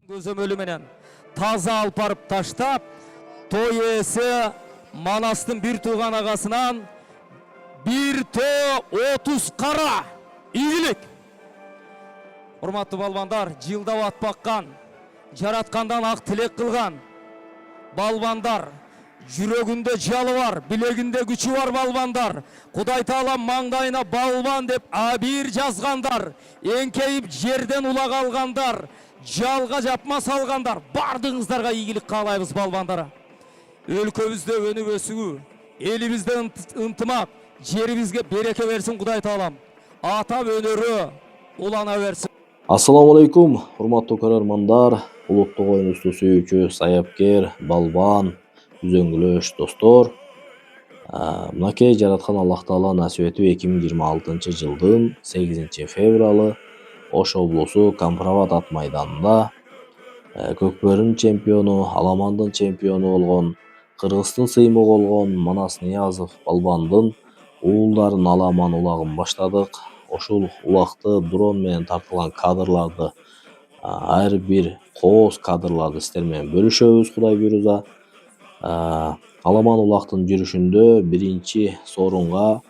Көзөмөлү менен таза алып барып таштап, той ээси Манастын бир тууган агасынан бир төө 30 кара ийгилик. Урматтуу балбандар, жылдап атпаккан, жараткандан ак тилек кылган балбандар, жүрөгүндө жалы бар, билегинде күчү бар балбандар, Кудай Таала маңдайына балбан деп абийир жазгандар, эңкейип жерден улак алгандар, жалга жапма салгандар, бардыгыңыздарга ийгилик каалайбыз балбандара. Өлкөбүздө өнүп өсүүгү, элибизде ынтымак, жерибизге береке берсин Кудай Таалам. Атап өнөрү улана берсин. Ассаламу алейкум, урматтуу көрөрмандар, улуттук оюнубузду сүйүүчү саяпкер, балбан, үзөңгүлөш достор. Мынакей жараткан Аллах Таала насип этип 2026 жылдын 8 февралы Ош облусу Кампарабад ат майданында Көкбөрүнүн чемпиону, Аламандын чемпиону болгон, Кыргыздын сыймыгы болгон Манас Ниязов балбандын уулдарын Аламан улагын баштадык. Ошол улакты дрон менен тартылган кадрларды, ар бир кооз кадрларды сиздер менен бөлүшөбүз Кудай буйруза. Аламан улактын жүрүшүндө биринчи сорунга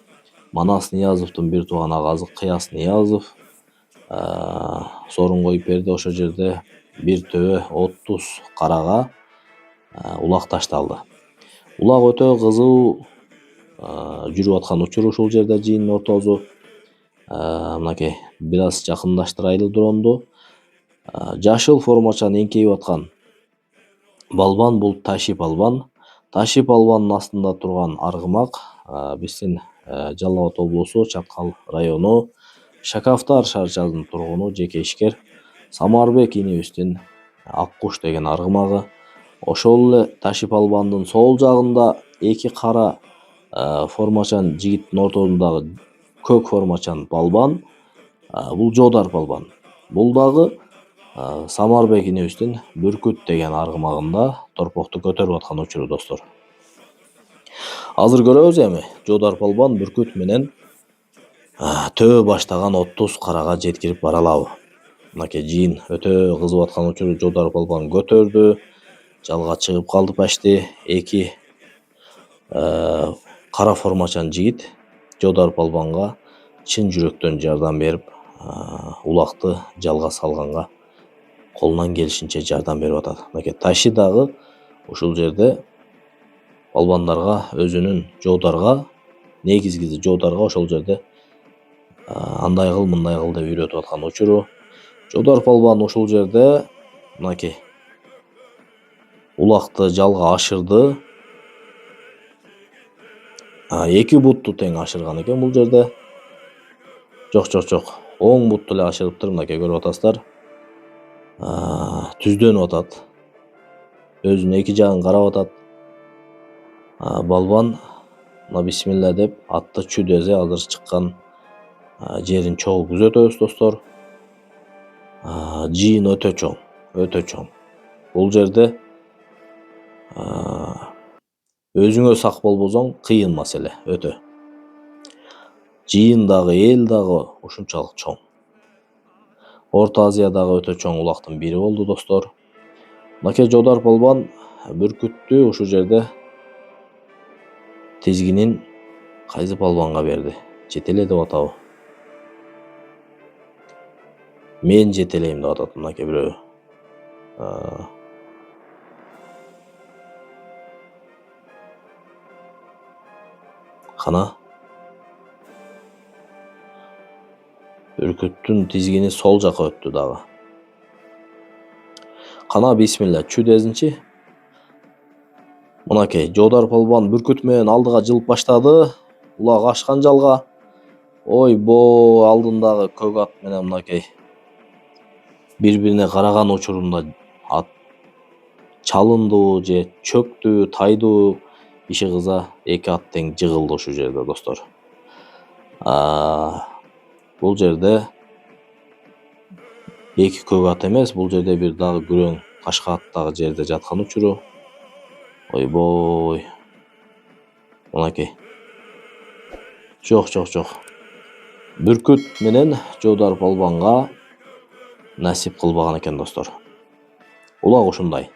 Манас Ниязовдун бир тууган агасы Кыяс Ниязов сорун коюп берди. Ошол жерде бир төө 30 карага улак ташталды. Улак өтө кызуу жүрүп аткан учур ушул жерде жыйындын ортосу. Мынакей бир аз жакындаштырайлы дронду. Жашыл формачан эңкейип аткан балбан бул Таши балбан. Таши балбандын астында турган аргымак биздин Жалал Абад облусу Чаткал району Шакафтар шаарчасынын тургуну, жеке ишкер Самарбек инибиздин Аккуш деген аргымагы. Ошол эле Таши балбандын сол жагында эки кара формачан жигиттин ортосундагы көк формачан балбан, бул Жодар балбан. Бул дагы Самарбек инибиздин Бүркүт деген аргымагында торпокту көтөрүп аткан учуру достор. Азыр көрөбүз эми Жодар балбан Бүркүт менен төө баштаган 30 карага жеткирип бара алабы. Мынакей жыйын өтө кызып аткан учуру Жодар балбан көтөрдү, жалга чыгып калды почти. Эки кара формачан жигит Жодар балбанга чын жүрөктөн жардам берип, улакты жалга салганга колунан келишинче жардам берип атат. Мынакей Таши дагы ушул жерде балбандарга өзүнүн Жодарга, негизгиси Жодарга ошол жерде андай кыл, мындай кыл деп үйрөтүп аткан учуру. Жодар балбан ушул жерде мынакей улакты жалга ашырды. Эки бутту тең ашырган экен бул жерде. Жок. Оң бутту эле ашырыптыр, мынакей көрүп атасыздар. Түздөнүп атат. Өзүнүн эки жагын карап атат. Балбан мына бисмилла деп атты чүдезе азыр чыккан жерин чогуу күзөтөбүз достор. Жыйын өтө чоң. Бул жерде өзүңө сак болбосоң кыйын маселе өтө. Жыйын дагы, эл дагы ушунчалык чоң. Орто Азиядагы өтө чоң улактын бири болду достор. Мынакей Жодар балбан Бүркүттү ушул жерде тизгинин кайсы балбанга берди? Жетеле деп атабы? Мен жетелейм деп атат мынакей бирөө. Кана Бүркүттүн тизгини сол жака өттү дагы. Кана бисмилла чүдезинчи. Мынакей Жодар балбан Бүркүт менен алдыга жылып баштады. Улак ашкан жалга. Ойбой, алдындагы көк ат менен мынакей бири-бирине караган учурунда ат чалындыбы же чөктүбү, тайдыбы, иши кыза эки ат тең жыгылды ушул жерде достор. Бул жерде эки көк ат эмес, бул жерде бир дагы күрөң кашка ат дагы жерде жаткан учуру. Ойбой. Мынакей. Жок. Бүркүт менен Жодар балбанга насип кылбаган экен достор. Улак ушундай.